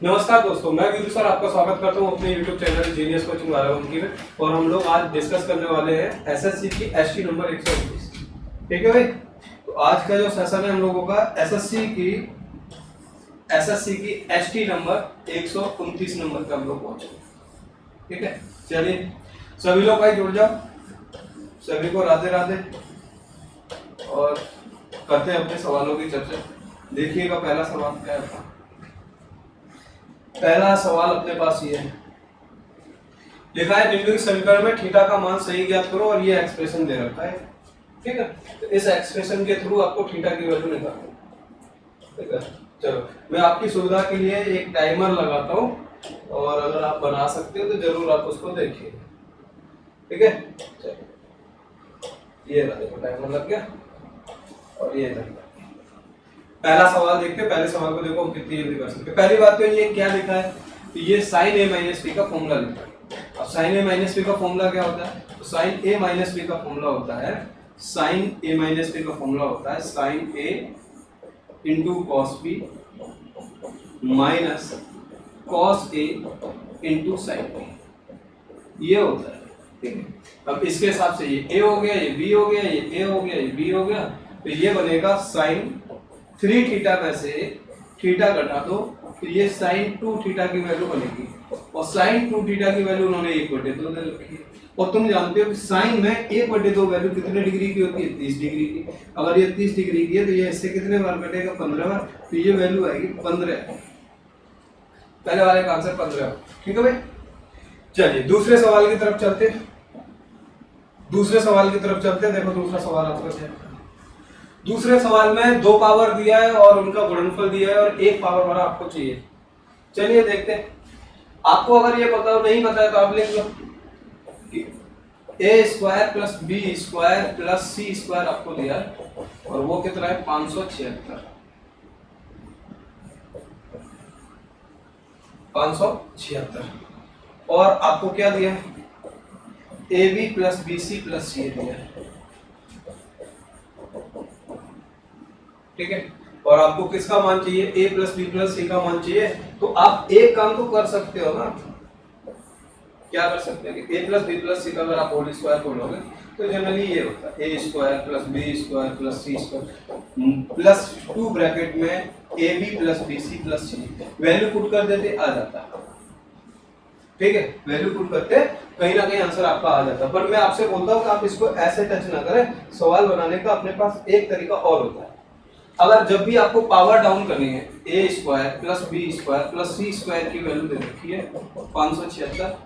नमस्कार दोस्तों, मैं वीरू सर आपका स्वागत करता हूं अपने YouTube channel genius coaching Barabanki में। और हम लोग आज डिस्कस करने वाले हैं एसएससी की एसटी नंबर 129। ठीक है भाई, तो आज का जो सेशन है हम लोगों का एसएससी की एसटी नंबर 129 नंबर का हम लोग पहुंचे। ठीक है, चलिए सभी लोग भाई जुड़ जाओ, सभी को राधे राधे और करते हैं अपने सवालों की चर्चा। देखिएगा पहला सवाल क्या है। पहला सवाल अपने पास ये है, लिखा है निम्नलिखित समीकरण में थीटा का मान सही ज्ञात करो और ये एक्सप्रेशन दे रखा है। ठीक है, तो इस एक्सप्रेशन के थ्रू आपको थीटा की वैल्यू निकालनी है। ठीक है, चलो मैं आपकी सुविधा के लिए एक टाइमर लगाता हूँ और अगर आप बना सकते हो तो जरूर आप उसको देखिए। ठीक है, चलो ये देखो टाइमर लग गया और ये लग गया। पहला सवाल देखते हैं। पहले सवाल को देखो हम कितनी जल्दी कर सकते हैं। पहली बात तो ये क्या लिखा है, तो ये साइन ए माइनस बी का फॉर्मूला लिखा है। अब साइन ए माइनस बी का फॉर्मूला क्या होता है, तो साइन ए माइनस बी का फॉर्मूला होता है sine A into cos B minus cos A into sine B, ये होता है। ठीक है, अब इसके हिसाब से ये ए हो गया, ये बी हो गया, ये ए हो गया, ये बी हो गया, तो ये बनेगा साइन 3 थीटा में से थीटा घटा दो, तो ये साइन 2 थीटा की वैल्यू बनेगी। और साइन 2 थीटा की वैल्यू उन्होंने 1/2 दे रखी है। और तुम जानते हो कि साइन में 1/2 वैल्यू कितने डिग्री की होती है, 30 डिग्री की। अगर ये 30 डिग्री की है तो ये इससे कितने बार कटेगा, 15 बार, तो ये वैल्यू आएगी 15। पहले वाले का आंसर 15। ठीक है भाई, चलिए दूसरे सवाल की तरफ चलते हैं। देखो दूसरा सवाल आपका क्या है। दूसरे सवाल में 2 पावर दिया है और उनका गुणनफल दिया है और 1 पावर वाला आपको चाहिए। चलिए देखते हैं। आपको अगर ये पता नहीं पता है तो आप लिख लो कि a square plus B square plus C square आपको दिया है और वो कितना है 576। और आपको क्या दिया है, A B plus B C plus C दिया है। ठीक है, और आपको किसका मान चाहिए, a प्लस बी प्लस सी का मान चाहिए। तो आप एक काम तो कर सकते हो ना, क्या कर सकते हैं कि a प्लस बी प्लस सी का अगर आप होल स्क्वायर खोलोगे तो जनरली ये होता है a square plus B square plus C square plus 2 bracket में A B plus B C plus C, value put कर देते आ जाता है। ठीक है, वैल्यू पुट करते कहीं ना कहीं आंसर आपका आ जाता है। पर मैं आपसे बोलता हूँ कि आप इसको ऐसे टच ना करें। सवाल बनाने का अपने पास एक तरीका और होता है। अगर जब भी आपको पावर डाउन करनी है, A square plus B square plus C square की वैल्यू दे रखी है 576।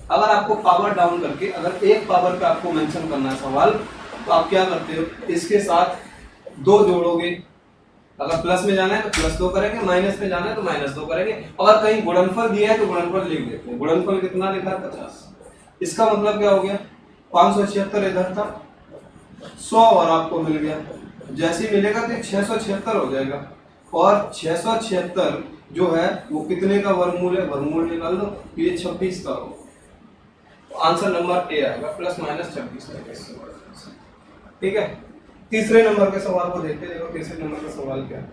अगर आपको पावर डाउन करके अगर एक पावर पे आपको मेंशन करना है सवाल, तो आप क्या करते हो, इसके साथ 2 जोड़ोगे। अगर प्लस में जाना है तो प्लस 2 करेंगे, माइनस में जाना है तो माइनस 2 करेंगे। अगर कहीं गुणनफल दिया है तो गुणनफल लिख देते हैं। गुणनफल कितना लिखा है 50। इसका मतलब क्या हो गया, 576 इधर था, 100 और आपको मिल गया। जैसे ही मिलेगा तो 676 हो जाएगा। और 676 जो है वो कितने का वर्गमूल है, वर्गमूल निकाल दो, ये 26 का हो। तो आंसर नंबर ए आएगा प्लस माइनस 26 का। ठीक है, तीसरे नंबर के सवाल को देखते हैं। देखो तीसरे नंबर का सवाल क्या है,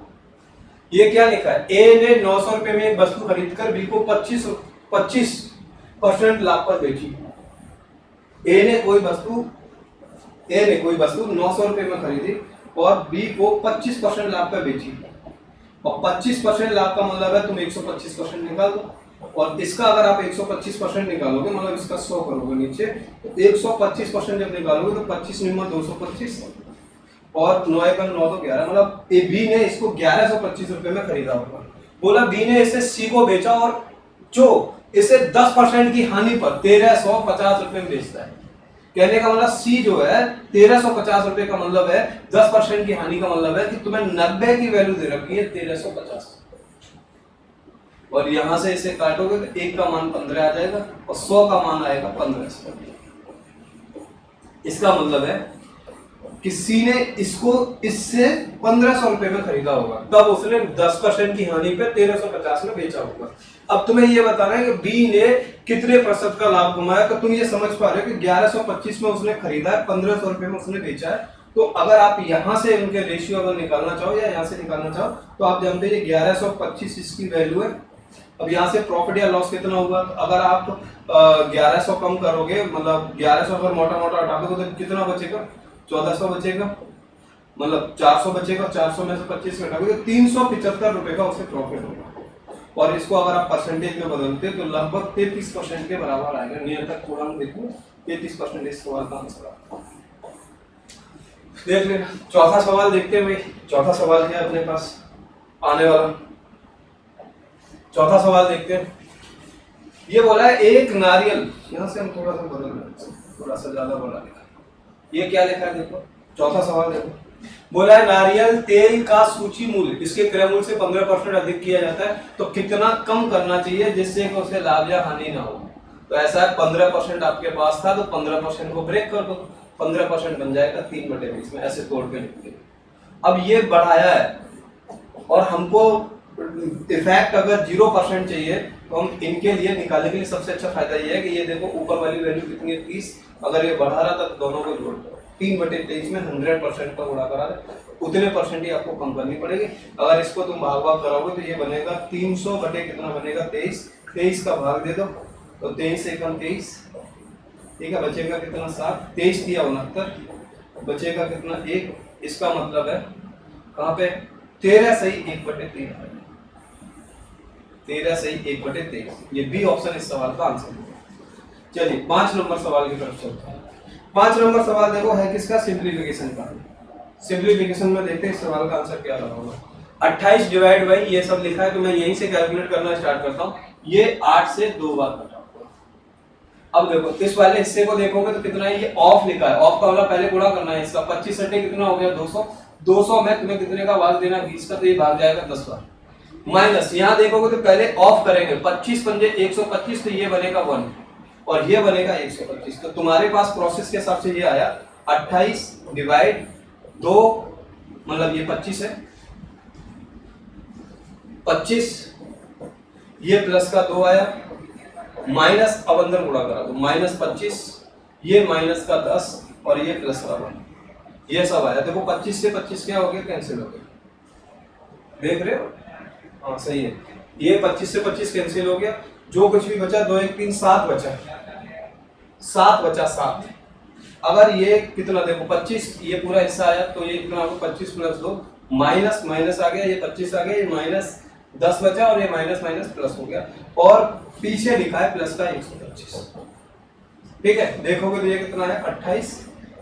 ये क्या लिखा है, ए ने 900 रुपए में एक वस्तु खरीदकर बी को 25% लाभ पर बेची। ए ने कोई वस्तु 900 रुपए में खरीदी और बी को 25% लाभ पर बेची। और 25% लाभ का मतलब है तुम 125% निकाल दो। और इसका अगर आप 125% निकालोगे, मतलब इसका 100 करोगे नीचे, तो 125% जब निकालोगे तो 25 निम्न 225 और 9 1 9 तो 11, मतलब बी ने इसको 1125 रुपए में खरीदा होगा। बोला बी ने इसे सी को बेचा और जो इसे 10% की हानि पर 1350 रुपए में बेचता है। कहने का मतलब सी जो है 1350 रुपए का मतलब है 10% की हानि का मतलब है कि तुम्हें 90 की वैल्यू दे रखी है 1350। और यहां से इसे काटोगे तो 1 का मान 15 आ जाएगा और 100 का मान आएगा 1500। इसका मतलब है कि सी ने इसको इससे 1500 रुपए में खरीदा होगा, तब उसने 10% की हानि पे 1350 में बेचा होगा। अब तुम्हें ये बताना है कि बी ने कितने प्रतिशत का लाभ कमाया। तो तुम ये समझ पा रहे हो कि 1125 में उसने खरीदा है, 1500 रुपए में उसने बेचा है। तो अगर आप यहां से उनके रेशियो अगर निकालना चाहो या यहां से निकालना चाहो तो आप जानते हैं 1125 इसकी वैल्यू है अब यहाँ से प्रॉफिट या लॉस कितना हुआ, तो अगर आप 1100 कम करोगे, मतलब 1100 अगर मोटा मोटा हटा दोगे तो कितना बचेगा, 1400 बचेगा, मतलब 400 बचेगा, 400 में से 25 घटाओगे तो 375 रुपए का उसे प्रॉफिट होगा। और इसको अगर आप परसेंटेज में बदलते तो लगभग 33% के बराबर आएगा, नियर तक पूरा हम देखो 33% इस सवाल का आंसर आएगा। देख लेना चौथा सवाल देखते हैं भाई, चौथा सवाल क्या है अपने पास आने वाला, चौथा सवाल देखते हैं। ये बोला है एक नारियल, यहाँ से हम थोड़ा सा बदल रहे हैं, थोड़ा सा ज्यादा बड़ा लिखा, ये क्या लिखा है देखो, चौथा सवाल देखो, बोला है नारियल तेल का सूची मूल्य इसके क्रय मूल्य से 15% अधिक किया जाता है, तो कितना कम करना चाहिए जिससे कि उसे लाभ या हानि ना हो। तो ऐसा है 15% आपके पास था तो 15% को ब्रेक कर दो, 15% बन जाएगा 3/20 में, ऐसे तोड़ के लिखते। अब ये बढ़ाया है और हमको इफेक्ट अगर 0% चाहिए तो हम इनके लिए निकालने के लिए सबसे अच्छा फायदा ये है कि ये देखो ऊपर वाली वैल्यू कितनी है 30, अगर ये बढ़ा रहा था तो दोनों को जोड़ दो, 3/23 में 100% का गुणा करा दे, उतने परसेंट ही आपको कम करनी पड़ेगी। अगर इसको तुम भाग भाग कराओगे तो ये बनेगा 300 बटे कितना बनेगा 23, 23 का भाग दे दो तो 23 से कम 23, ठीक है, बचेगा कितना 7, 23 दिया 69, बचेगा कितना 1, इसका मतलब है कहाँ पे 13 सही 1/3, 13 सही 1/23, ये बी ऑप्शन इस सवाल का आंसर है। चलिए 5 नंबर सवाल की तरफ चलते हैं। 5 नंबर सवाल देखो है किसका, सिंप्लीफिकेशन का। सिंप्लीफिकेशन में देखते हैं इस सवाल का आंसर क्या रहा होगा। 28 डिवाइड बाई ये सब लिखा है तो मैं यहीं से कैलकुलेट करना स्टार्ट करता हूँ, ये 8 से 2 बार कटा। अब देखो इस वाले हिस्से को देखोगे तो कितना है, ये ऑफ लिखा है, ऑफ का वाला पहले गुणा करना है, इसका 25 सटे कितना हो गया 200, 200 में तुम्हें कितने का भाग देना 20 का, तो ये भाग जाएगा 10 बार। माइनस यहाँ देखोगे तो पहले ऑफ करेंगे, 25 पंजे 125, तो ये बनेगा 1 और ये बनेगा 125, तो तुम्हारे पास प्रोसेस के हिसाब से ये आया 28 डिवाइड 2, मतलब ये 25 है, 25 ये प्लस का 2 आया, माइनस अब अंदर गुणा करा दो, -25 ये माइनस का 10 और ये प्लस का 1, ये सब आया। देखो 25 से 25 क्या हो गया, कैंसिल हो गया, देख रहे हो, हाँ सही है, ये 25 से 25 कैंसिल हो गया, जो कुछ भी बचा 2 1 3 7 बचा, 7 बचा 7। अगर ये कितना देखो 25 ये पूरा हिस्सा आया तो ये कितना होगा 25 प्लस 2 माइनस माइनस आ गया, ये 25 आ गया, ये माइनस 10 बचा और ये माइनस माइनस प्लस हो गया, और पीछे लिखा है प्लस का 125, ठीक है। देखोगे तो ये कितना है 28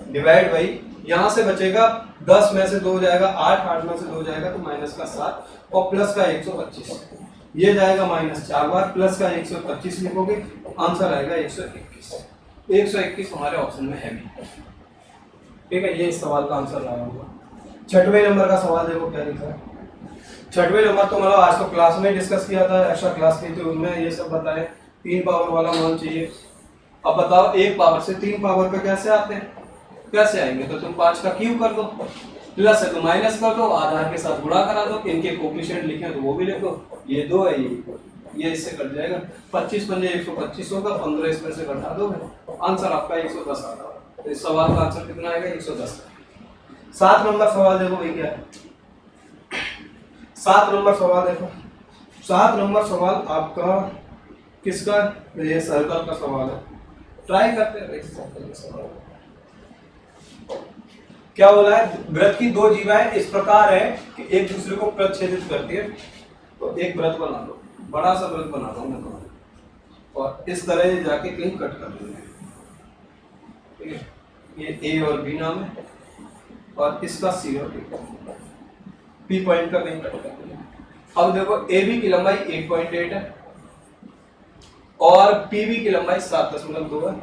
डिवाइड बाई, यहाँ से बचेगा 10 में से 2 जाएगा 8, 8 में से 2 जाएगा तो माइनस का 7 और प्लस का 125, ये जाएगा माइनस 4 बार, प्लस का 125 लिखोगे, आंसर आएगा 121, 121 हमारे ऑप्शन में है भी, ठीक है। ये इस सवाल का आंसर आया होगा। 6वें नंबर का सवाल देखो क्या लिखा है। 6वें नंबर तो मतलब आज तो क्लास में डिस्कस किया था, एक्स्ट्रा क्लास की थी, उनमें ये सब बताए 3 पावर वाला मान चाहिए। अब बताओ 1 पावर से 3 पावर पे कैसे आते हैं, कैसे आएंगे, तो तुम 5 का क्यूब कर दो, प्लस है तो माइनस कर दो, आधार के साथ गुणा करा दो, इनके कोफिशिएंट लिखे तो वो भी लिख दो, ये 2 है ये इससे कट जाएगा, 25 पंजे 125 होगा, 15 इसमें से घटा दोगे, आंसर आपका 110 आता है। तो इस सवाल का आंसर कितना आएगा 110। 7 नंबर सवाल देखो भाई क्या है, 7 नंबर सवाल देखो, 7 नंबर सवाल आपका किसका, ये सर्कल का सवाल है, ट्राई करते हैं सर्कल का सवाल। क्या बोला है, वृत्त की 2 जीवाएं इस प्रकार है कि एक दूसरे को प्रतिच्छेदित करती है, तो एक वृत्त बना दो, बड़ा सा वृत्त बना दो मैं और इस तरह जाके कहीं कट कर देंगे, ठीक है, ये ए और बी नाम है और इसका सी और डी, पी पॉइंट का कहीं कट कर देंगे। अब देखो ए बी की लंबाई 8.8 है और पीबी की लंबाई 7.2 है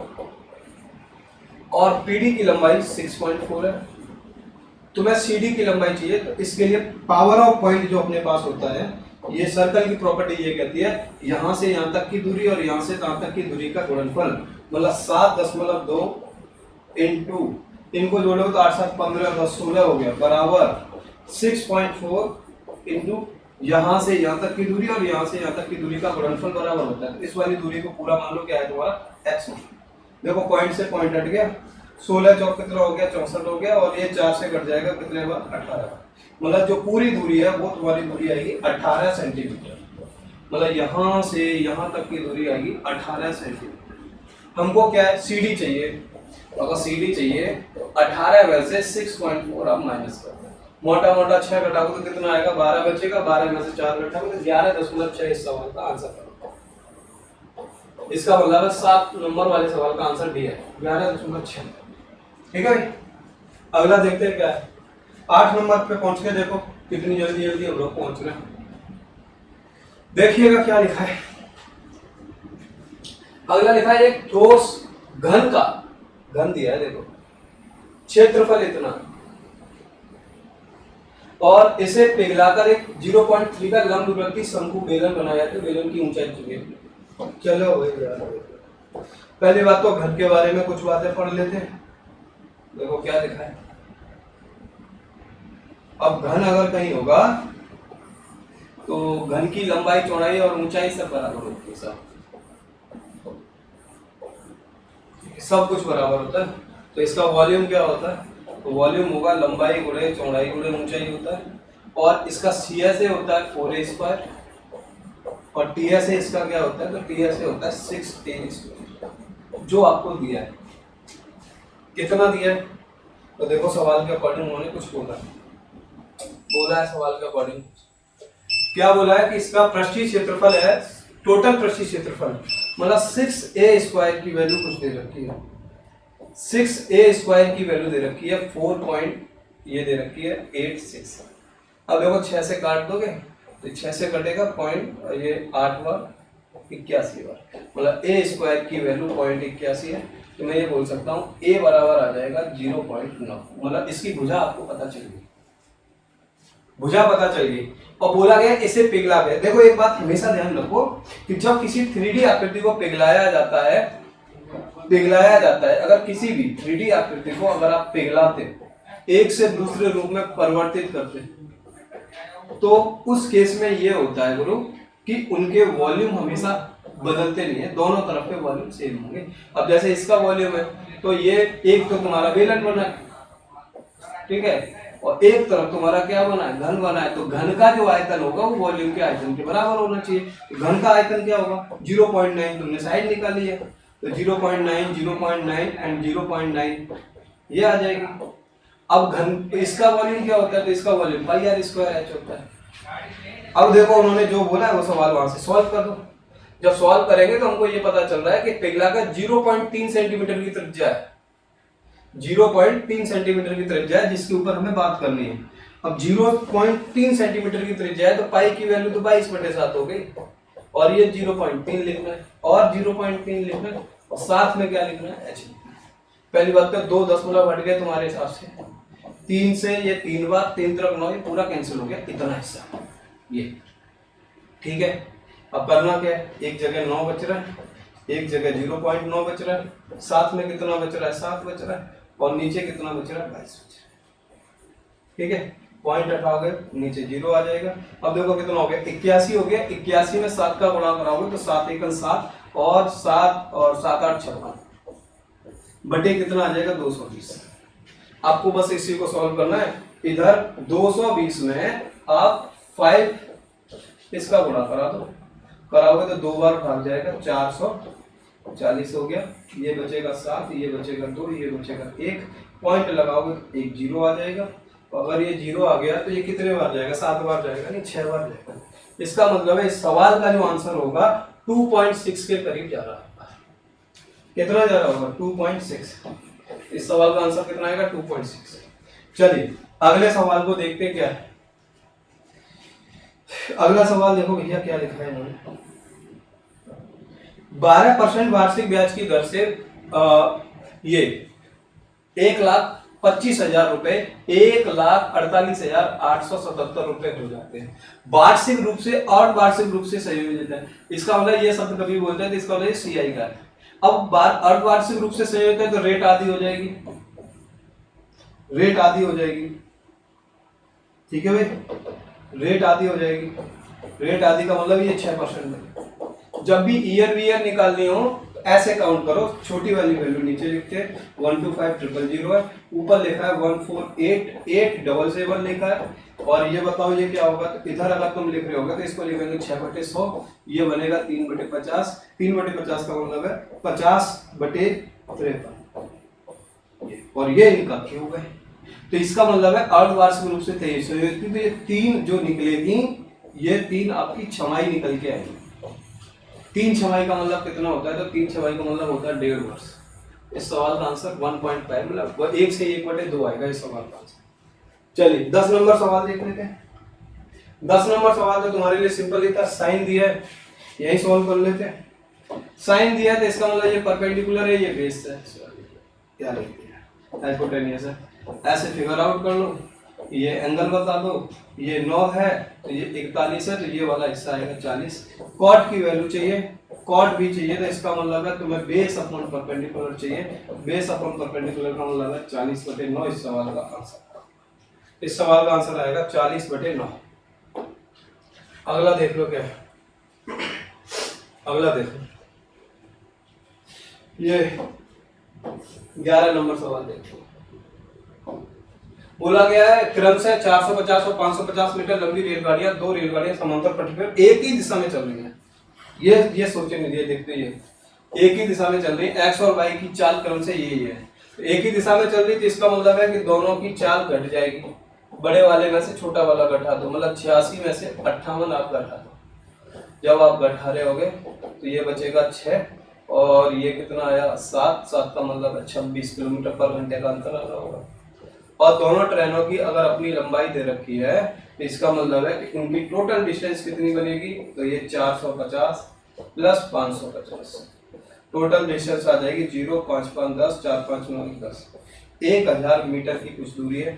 और पीडी की लंबाई 6.4 है। तुम्हें सीडी की लंबाई चाहिए, तो इसके लिए पावर ऑफ पॉइंट जो अपने पास होता है, ये सर्कल की प्रॉपर्टी ये कहती है यहां से यहां तक की दूरी और यहां से यहां तक की दूरी का गुणनफल, मतलब 7.2 इंटू इनको जोड़ो तो 8 7 15 10 16 हो गया, बराबर 6.4 इंटू यहां से यहां तक की दूरी और यहां से यहां तक की दूरी का गुणनफल बराबर होता है। इस वाली दूरी को पूरा मान लो क्या है तुम्हारा x। देखो पॉइंट से पॉइंट हट गया, 16 चौक कितना हो गया 64 हो गया और ये 4 से कट जाएगा कितने बार 18, मतलब जो पूरी दूरी है वो तुम्हारी दूरी आएगी 18 सेंटीमीटर। मतलब यहाँ से यहाँ तक की दूरी आएगी 18 सेंटीमीटर। हमको क्या है, सी डी चाहिए। अगर सी डी चाहिए तो 18 में से 6.4 आप माइनस कर दो। मोटा मोटा 6 घटाओ तो कितना आएगा, 12 बचेगा। 12 में से 4 घटाओ तो 11.6 इस सवाल का आंसर करो। इसका मतलब है 7 नंबर वाले सवाल का आंसर डी है, 11.6। ठीक है भाई, अगला देखते हैं क्या है। 8 नंबर पे पहुंच के देखो कितनी जल्दी जल्दी हम लोग पहुंच रहे हैं। देखिएगा क्या लिखा है। अगला लिखा है एक ठोस घन का, घन दिया है देखो, क्षेत्रफल इतना, और इसे पिघलाकर एक 0.3 का लंबवर्ती शंकु बेलन बनाया तो बेलन की ऊंचाई चाहिए। चलो भाई यार, पहली बात तो घन के बारे में कुछ बातें पढ़ लेते हैं। देखो क्या लिखा है। अब घन अगर कहीं होगा तो घन की लंबाई चौड़ाई और ऊंचाई सब बराबर होती है, सब कुछ बराबर होता है। तो इसका वॉल्यूम क्या होता है, तो वॉल्यूम होगा लंबाई गुणे चौड़ाई गुणे ऊंचाई होता है। और इसका सी एस ए होता है 4a² और टी एस ए इसका क्या होता है, तो टी एस ए होता है 6a², जो आपको दिया है। कितना दिया है, तो देखो सवाल के अकॉर्डिंग उन्होंने कुछ बोला है सवाल के अकॉर्डिंग क्या बोला है कि इसका पृष्ठीय क्षेत्रफल है, टोटल पृष्ठीय क्षेत्रफल मतलब 6a² की वैल्यू कुछ दे रखी है। 6a² की वैल्यू दे रखी है 4 पॉइंट, ये दे रखी है 86। अब देखो 6 से काट दोगे तो 6 से कटेगा पॉइंट, ये 8 बार 81 बार, मतलब a² की वैल्यू 0.81 है। तो मैं ये बोल सकता हूँ a बराबर आ जाएगा 0.9, मतलब इसकी भुजा आपको पता चल गई, भुजा पता चल गई। और बोला गया इसे पिघला गया। देखो एक बात हमेशा ध्यान रखो कि जब किसी 3D आकृति को पिघलाया जाता है, अगर किसी भी 3D आकृति को अगर आप पिघलाते, एक से दूसरे रूप में परिवर्तित करते, तो उस केस में ये होता है गुरु कि उनके वॉल्यूम हमेशा बदलते नहीं है, दोनों तरफ के वॉल्यूम सेम होंगे। अब जैसे इसका वॉल्यूम है तो ये एक तो तुम्हारा बेलन बना है, ठीक है, और एक तरफ तुम्हारा क्या बना है, घन बना है। तो घन का जो आयतन होगा वो वॉल्यूम के आयतन के बराबर होना चाहिए। घन का आयतन क्या होगा, 0.9, तुमने साइड निकाली है तो 0.9, 0.9 एंड 0.9 ये आ जाएगी। अब घन इसका वॉल्यूम क्या होता है, तो इसका वॉल्यूम πr² होता है। अब देखो उन्होंने जो बोला है वो सवाल वहां से सॉल्व कर दो। जब सॉल्व करेंगे तो हमको ये पता चल रहा है कि पिघला का 0.3 सेंटीमीटर की त्रिज्या है, 0.3 सेंटीमीटर की त्रिज्या है जिसके ऊपर हमें बात करनी है। अब 0.3 सेंटीमीटर की त्रिज्या है तो पाई की वैल्यू तो 22/7 हो गई, और ये 0.3 लिखना है और 0.3 लिखना है, और साथ में क्या लिखना है, h। पहली बात तो 2 दशमलव हट गए तुम्हारे हिसाब से, 3 से ये 3 बार, 3 तरफ 9, ये पूरा कैंसिल हो गया, इतना हिस्सा ये, ठीक है। अब करना क्या है, एक जगह 9 बच रहा है, एक जगह 0.9 बच रहा है, साथ में कितना बच रहा है, 7 बच रहा है, और नीचे कितना बच रहा है, 22 बच रहा है, ठीक है। पॉइंट हटाओगे नीचे 0 आ जाएगा। अब देखो कितना हो गया, 81 हो गया। 81 में 7 का गुणा कराओगे तो 7 एकम 7 और 7 और 7 8 56 बटे कितना आ जाएगा, 220। आपको बस इसी को सॉल्व करना है। इधर 220 में आप 5 इसका गुणा करा दो, कराओगे तो 2 बार भाग जाएगा, 440 हो गया। ये बचेगा 7, ये बचेगा 2, ये बचेगा 1, पॉइंट लगाओगे तो एक 0 आ जाएगा। अगर ये 0 आ गया तो ये कितने बार जाएगा, 7 बार जाएगा, नहीं 6 बार जाएगा। इसका मतलब है इस सवाल का जो आंसर होगा 2.6 के करीब जा रहा है। कितना जा रहा होगा, 2.6। इस सवाल का आंसर कितना आएगा, 2.6। चलिए अगले सवाल को देखते हैं क्या है। अगला सवाल देखो भैया क्या लिखा है इन्होंने, 12% वार्षिक ब्याज की दर से ये 1,25,000 रुपए 1,48,877 रुपए हो जाते हैं। वार्षिक रूप से और वार्षिक रूप से संयोजित है। इसका मतलब ये शब्द कभी बोलते हैं तो इसका मतलब CI का है। अब अर्धवार्षिक रूप से संयोजित है तो रेट आधी हो जाएगी, रेट आधी हो जाएगी, ठीक है भाई, रेट आधी हो जाएगी। रेट आधी का मतलब ये 6% है। जब भी ईयर निकालनी हो तो ऐसे काउंट करो, छोटी वाली वैल्यू नीचे लिखते हैं 125,000 है, ऊपर लिखा है 148,877 लिखा है, और ये बताओ ये क्या होगा, तो इधर अगर तुम लिख रहे होगे तो इसको लिखेंगे 6/100, ये बनेगा 3/50। 3/50 का मतलब है 50/53, और ये इनका क्यूब है। तो इसका मतलब है अर्धवार्षिक रूप से 23, तो ये 3 जो निकलेगी, ये 3 आपकी छमाई निकल के आएगी। 3 छमाई का मतलब कितना होता है, तो 3 छमाई का मतलब होता है 1.5 वर्ष। इस सवाल का आंसर 1.5 मतलब 1 से 1/2 आएगा इस सवाल का आंसर। चलिए 10 नंबर सवाल देख लेते हैं। 10 नंबर सवाल तो तुम्हारे लिए सिंपल ही था, साइन दिया है, यही सॉल्व कर लेते हैं। साइन दिया है तो इसका मतलब ये परपेंडिकुलर है, ये बेस है, क्या लिख दिया, हाइपोटेन्यूस है। ऐसे फिगर आउट कर लो, ये एंगल बता दो, ये 9 है तो ये 41 है, तो ये वाला हिस्सा आएगा 40। कॉट की वैल्यू चाहिए, कॉट भी चाहिए, तो इसका मतलब है तुम्हें बेस अपॉन परपेंडिकुलर चाहिए। बेस अपॉन परपेंडिकुलर का मतलब है 40/9 इस सवाल का आंसर। इस सवाल का आंसर आएगा 40/9। अगला देख लो क्या है, अगला देखो, ये 11 नंबर सवाल देखो। बोला गया है क्रमशः 450 और 550 मीटर लंबी रेलगाड़ियां, 2 रेलगाड़ियां समांतर पटरी पर एक ही दिशा में चल रही हैं। ये सोचे नहीं, ये देखते ही एक ही दिशा में चल रही है, एक्स और वाई की चाल क्रमशः यही है। एक ही दिशा में चल रही, तो इसका मतलब है कि दोनों की चाल घट जाएगी। बड़े वाले में से छोटा वाला घटा दो, मतलब 86 में से 58 आप घटा दो। जब आप घटा रहे होगे तो ये बचेगा 6, और ये कितना आया 7। 7 का मतलब है 26 किलोमीटर पर घंटे का अंतर आ रहा होगा। और दोनों ट्रेनों की अगर अपनी लंबाई दे रखी है, तो इसका मतलब है कि उनकी टोटल डिस्टेंस कितनी बनेगी, तो ये 450 प्लस 550, टोटल डिस्टेंस आ जाएगी 0, 5 5 10, 4 5 9 10, 1000 मीटर की कुछ दूरी है।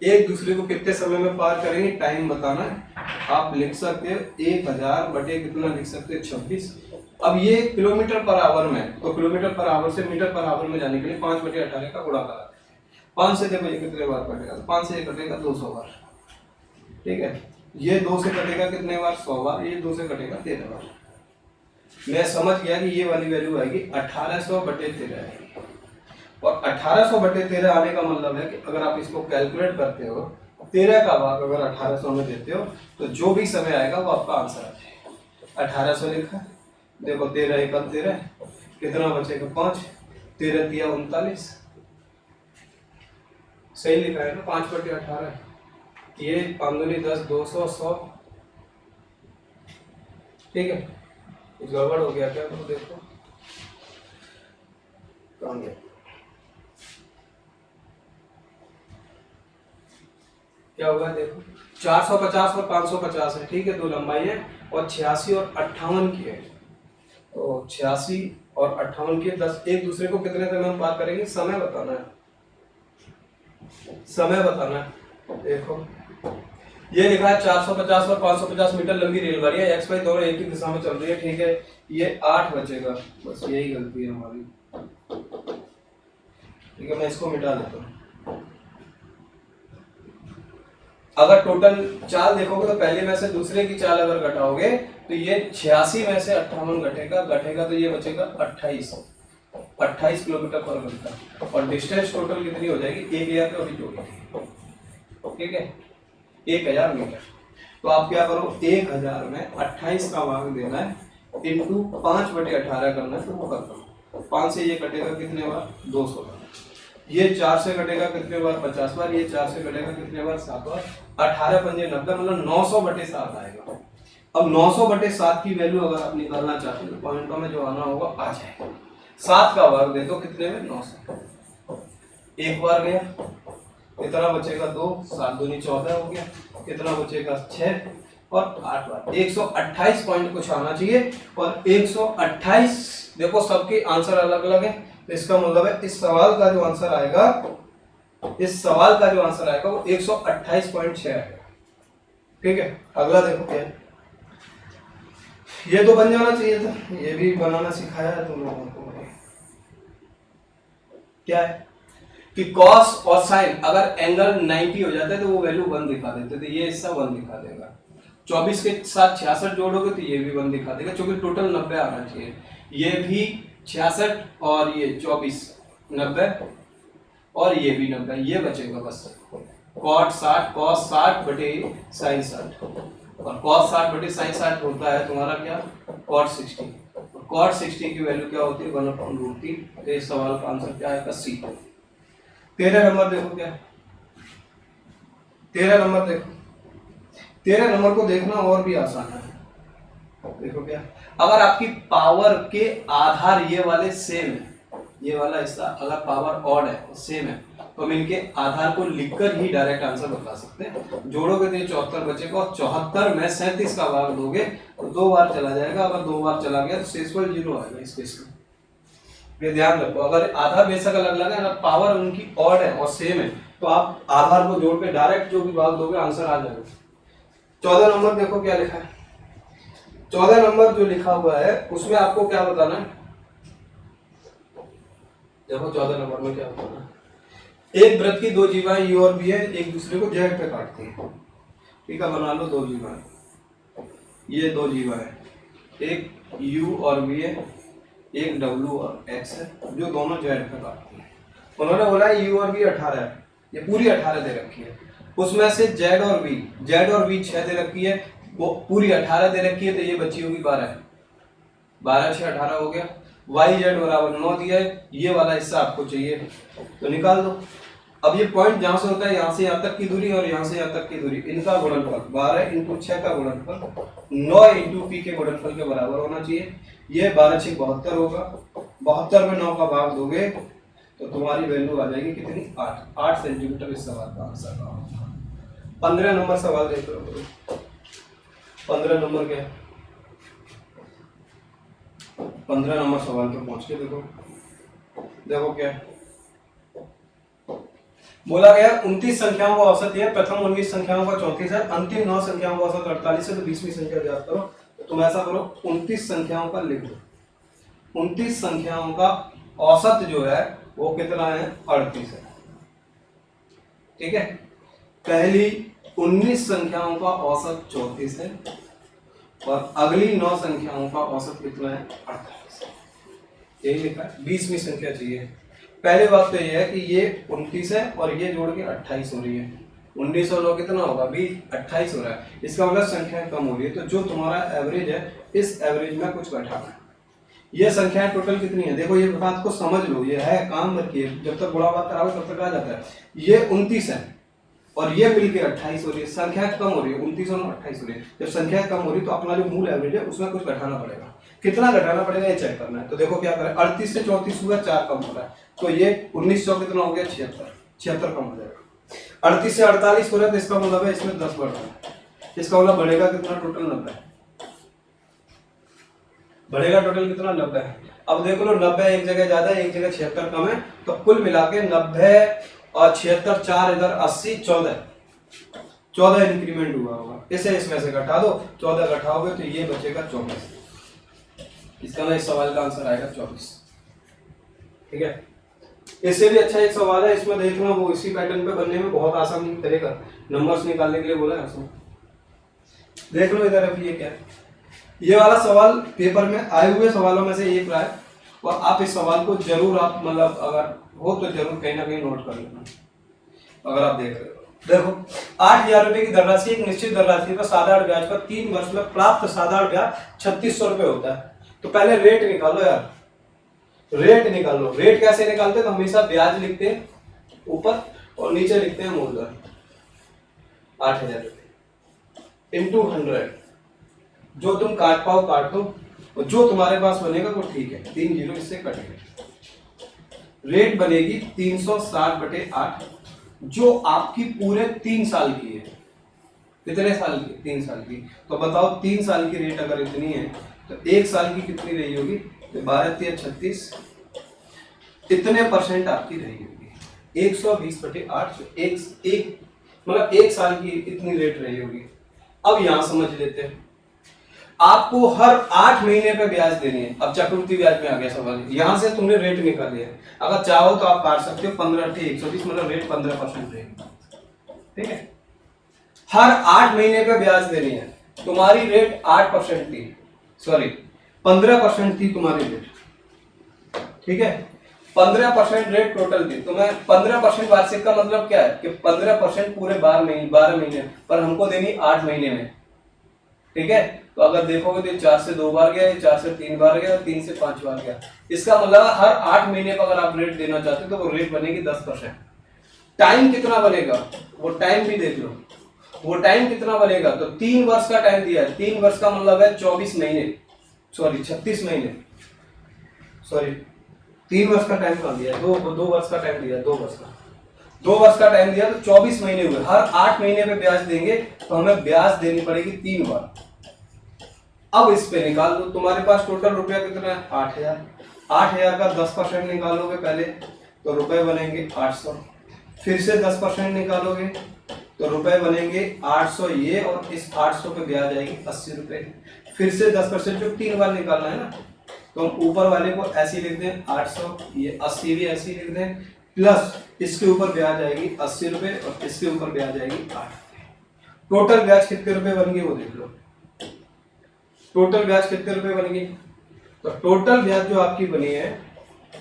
एक दूसरे को कितने समय में पार करेंगे, टाइम बताना है। आप लिख सकते हो 1000 बटे कितना लिख सकते हो 26। अब ये किलोमीटर पर आवर में, तो किलोमीटर पर आवर से मीटर पर आवर में जाने के लिए 5/18 का गुणा करा, 5 से देखो ये कितने बार कटेगा, 5 से ये कटेगा 200 बार, ठीक है। ये 2 से कटेगा कितने बार, 100 बार, ये 2 से कटेगा 13 बार। मैं समझ गया कि ये वाली वैल्यू आएगी 1800/13 आएगी। और 1800/13 आने का मतलब है कि अगर आप इसको कैलकुलेट करते हो, 13 का भाग अगर 1800 में देते हो, तो जो भी समय आएगा वो आपका आंसर आ जाएगा। 1800 लिखा, देखो 13 × 1 = 13, कितना बचेगा 5, 13 × 3 = 39, सही लिखा है ना, 5/18। ये 5 दूनी 10, 200, 100, ठीक है। कुछ गड़बड़ हो गया क्या, तो देखो कौन गया, क्या होगा देखो, 450 और 550 है, ठीक है, 2 लंबाई है, और 86 और 58 की है। तो 86 और 58 की 10, एक दूसरे को कितने समय में पार करेंगे, समय बताना है, समय बताना है। देखो ये लिखा है 450 और 550 मीटर लंबी रेलगाड़ियां एक्स वाई दोनों एक ही दिशा में चल रही है, ठीक है। ये 8 बचेगा, बस यही गलती है हमारी, ठीक है। मैं इसको मिटा देता हूँ। अगर टोटल चाल देखोगे तो पहले में से दूसरे की चाल अगर घटाओगे, तो ये 86 में से 58 घटेगा, तो ये बचेगा 28 किलोमीटर पर घंटा। और डिस्टेंस टोटल कितनी हो जाएगी, 1000 का भी जोड़ी, ठीक है, 1000 मीटर। तो आप क्या करो, 1000 में 28 का भाग देना है, इंटू 5/18 करना है, तो वो कर दो। 5 से ये कटेगा कितने बार, 200 बार। ये 4 से कटेगा कितने बार, 50 बार। ये 4 से कटेगा कितने बार, 7 बार। 18 पंजे 90, मतलब 900/7 आएगा। अब 900/7 की वैल्यू अगर आप निकालना चाहते हो, तो पॉइंटों में जो आना होगा आ जाएगा। 7 का भाग दे दो कितने में, 900, एक बार गया, कितना बचेगा 2, 7 दूनी 14 हो गया, कितना बचेगा 6 और 8 बार। 128 पॉइंट कुछ आना चाहिए, और 128 देखो सबके आंसर अलग अलग है, तो इसका मतलब है इस सवाल का जो आंसर आएगा, वो 128.6 आएगा, ठीक है। अगला देखो क्या है, ये तो बन जाना चाहिए था, ये भी बनाना सिखाया है तुम लोगों को। क्या है कि कॉस और साइन अगर एंगल 90 हो जाता है तो वो वैल्यू 1 दिखा देते, तो ये हिस्सा 1 दिखा देगा। 24 के साथ 66 जोड़ोगे तो ये भी 1 दिखा देगा, क्योंकि टोटल 90 आना चाहिए। ये भी 66 और ये 24 90, और ये भी 90, ये बचेगा बस। कॉट 60 cos 60 बटे sin 60, और cos 60 बटे sin 60 होता है तुम्हारा क्या, cot 60। cot 60 की वैल्यू क्या होती है 1/√3। तो इस सवाल का आंसर क्या आएगा सी। 13 नंबर देखो क्या, 13 नंबर देखो, 13 नंबर को देखना और भी आसान है। देखो क्या, अगर आपकी पावर के आधार ये वाले सेम है, ये वाला हिस्सा अगर पावर ऑड है सेम है, तो हम इनके आधार को लिखकर ही डायरेक्ट आंसर बता सकते हैं। जोड़ोगे तो 74 बचेगा, और 74 में 37 का भाग दोगे तो 2 बार चला जाएगा, अगर 2 बार चला गया तो शेषफल 0 आएगा इस केस में। ये ध्यान रखो, अगर आधार बेशक अलग अलग है, अगर पावर उनकी ऑड है और सेम है तो आप आधार को जोड़ के डायरेक्ट जो भी भाग दोगे आंसर आ जाएगा। 14 नंबर देखो क्या लिखा है, 14 नंबर जो लिखा हुआ है उसमें आपको क्या बताना है, देखो 14 नंबर में क्या बताना है। एक वृत्त की 2 जीवाएं यू और बी है, एक दूसरे को जेड पे काटती हैं। ठीक है, बना लो 2 जीवाएं, ये 2 जीवाएं, एक यू और बी है, एक डब्ल्यू और एक्स है, जो दोनों जेड पे काटती हैं। उन्होंने बोला है यू और बी 18 है, ये पूरी 18 दे रखी है, उसमें से जेड और बी 6 दे रखी है, वो पूरी 18 दे रखी है, तो ये बची होगी 12, 12 6 18 हो गया। वाई जेड बराबर 9 दिया है, ये वाला हिस्सा आपको चाहिए तो निकाल दो। अब ये पॉइंट जहां से होता है यहाँ से यहाँ तक की दूरी और यहाँ से यहाँ तक की दूरी, इनका गुणनफल 12 × 6 का गुणनफल 9 × p के गुणनफल के बराबर होना चाहिए। ये 12 6 72 होगा, 72 में 9 का भाग दोगे तो तुम्हारी वैल्यू आ जाएगी कितनी, 8 सेंटीमीटर। इस सवाल का आंसर होगा। 15 नंबर सवाल देख लो, 15 नंबर क्या है, 15 नंबर सवाल पे पहुंच के देखो, देखो क्या है बोला गया। 29 संख्याओं का औसत है, प्रथम 19 संख्याओं का 34 है, अंतिम 9 संख्याओं का औसत 48 है, तो 20वीं संख्या ज्ञात करो। तो तुम ऐसा करो 29 संख्याओं का लिख दो, 29 संख्याओं का औसत जो है वो कितना है, 38 है। ठीक है, पहली 19 संख्याओं का औसत 34 है और अगली 9 संख्याओं का औसत कितना है, 48 है। यही लिखा है, 20वीं संख्या चाहिए। पहले बात तो ये है कि ये 29 है और ये जोड़ के 28 हो रही है, 19 और 9 कितना होगा 20, 28 हो रहा है, इसका मतलब संख्या कम हो रही है। तो जो तुम्हारा एवरेज है, इस एवरेज में कुछ घटाना है। ये संख्याएं टोटल कितनी है, देखो ये बात को समझ लो, ये है काम रखिए, जब तक बुरा बात कराओ तब तक आ जाता है। ये 29 है और ये मिलके 28 हो रही है, संख्या कम हो रही है, 29 और 28 हो रही है। जब संख्या कम हो रही है तो अपना जो मूल एवरेज है उसमें कुछ घटाना पड़ेगा, कितना घटाना पड़ेगा ये चेक करना है। तो देखो क्या करें, 38 से 34 हुआ, 4 कम हो रहा है, तो ये 19 100 कितना हो गया, 76 कम हो जाएगा। 38 से 48 हो रहा है, तो इसका मतलब है इसमें 10 बढ़ रहा है, इसका मतलब बढ़ेगा कितना, टोटल 90 बढ़ेगा, टोटल कितना 90 है। अब देख लो 90 एक जगह ज्यादा है, एक जगह 76 कम है, तो कुल मिला के 90 और 76 4 इधर 80 14 इंक्रीमेंट हुआ होगा। इसे इसमें से घटा दो, 14 घटाओगे तो ये बचेगा 24। इसका ना इस सवाल का आंसर आएगा 24। ठीक है, इससे भी अच्छा एक सवाल है, इसमें देखना वो इसी पैटर्न पे बनने में बहुत आसान करेगा, नंबर्स निकालने के लिए बोला है उसमें। देख लो इधर, अब ये क्या है, ये वाला सवाल पेपर में आए हुए सवालों में से एक रहा है, और आप इस सवाल को जरूर आप मतलब अगर हो तो जरूर कहीं ना कहीं नोट कर लेना अगर आप देख रहे हो। देखो 8,000 रुपए की धनराशि एक निश्चित धनराशि पर साधारण ब्याज पर 3 वर्ष में प्राप्त साधारण ब्याज 3600 रुपए होता है। तो पहले रेट निकालो यार, रेट निकालो। रेट कैसे निकालते हैं, तो हमेशा ब्याज लिखते हैं ऊपर और नीचे लिखते हैं मूलधन। 8,000 रुपए इंटू 100, जो तुम काट पाओ काट दो, और जो तुम्हारे पास बनेगा वो ठीक है, 3 जीरो इससे कटेंगे। रेट बनेगी 360/8, जो आपकी पूरे 3 साल की है। कितने साल की, 3 साल की। तो बताओ 3 साल की रेट अगर इतनी है तो 1 साल की कितनी रही होगी, तो 12 3 36, इतने परसेंट आपकी रही होगी, 120/8, एक मतलब 1 साल की इतनी रेट रही होगी। अब यहां समझ लेते हैं, आपको हर 8 महीने पे ब्याज देनी है। अब चक्रवृद्धि ब्याज में आ गया सवाल, यहां से तुमने रेट निकाल लिया, अगर चाहो तो आप काट सकते हो 15 × 120, मतलब रेट 15% रहेगी। ठीक है, हर 8 महीने पे ब्याज देनी है, तुम्हारी रेट 8% थी, सॉरी 15% थी तुम्हारी रेट। ठीक है, 15% रेट टोटल दी, तो मैं 15% वार्षिक का मतलब क्या है कि 15% पूरे 12 महीने, पर हमको देनी 8 महीने में। ठीक है, तो अगर देखोगे तो 4 से 2 बार गया, 4 से 3 बार गया, 3 से 5 बार गया। इसका मतलब हर 8 महीने पर अगर आप रेट देना चाहते हो तो वो रेट बनेगी 10%। टाइम कितना बनेगा वो टाइम भी देख लो, वो टाइम कितना बनेगा, तो 3 वर्ष का टाइम दिया है। 3 वर्ष का मतलब है 24 महीने, सॉरी 36 महीने, सॉरी 3 वर्ष का टाइम कहाँ दिया है, 2 वर्ष का टाइम दिया है, 2 वर्ष का, 2 वर्ष का टाइम दिया तो 24 महीने हुए। हर 8 महीने पे ब्याज देंगे तो हमें ब्याज देनी पड़ेगी 3 बार। अब इस पे निकाल दो, तुम्हारे पास टोटल रुपया कितना है 8000, 8000 का 10% निकालोगे पहले तो रुपए बनेंगे 800, फिर से 10% निकालोगे तो रुपए बनेंगे 800 ये, और इस 800 पे ब्याज आएगी 80 रुपए, फिर से 10% जो 3 बार निकालना है ना, तो हम ऊपर वाले को ऐसे लिख दें 800, ये 80 भी ऐसे लिख दें, प्लस इसके ऊपर ब्याज आएगी 80 रुपए और इसके ऊपर ब्याज आएगी 8 रुपए। टोटल ब्याज कितने रुपए बन गई वो देख लो, टोटल ब्याज कितने रुपए बन गई, तो टोटल ब्याज जो आपकी बनी है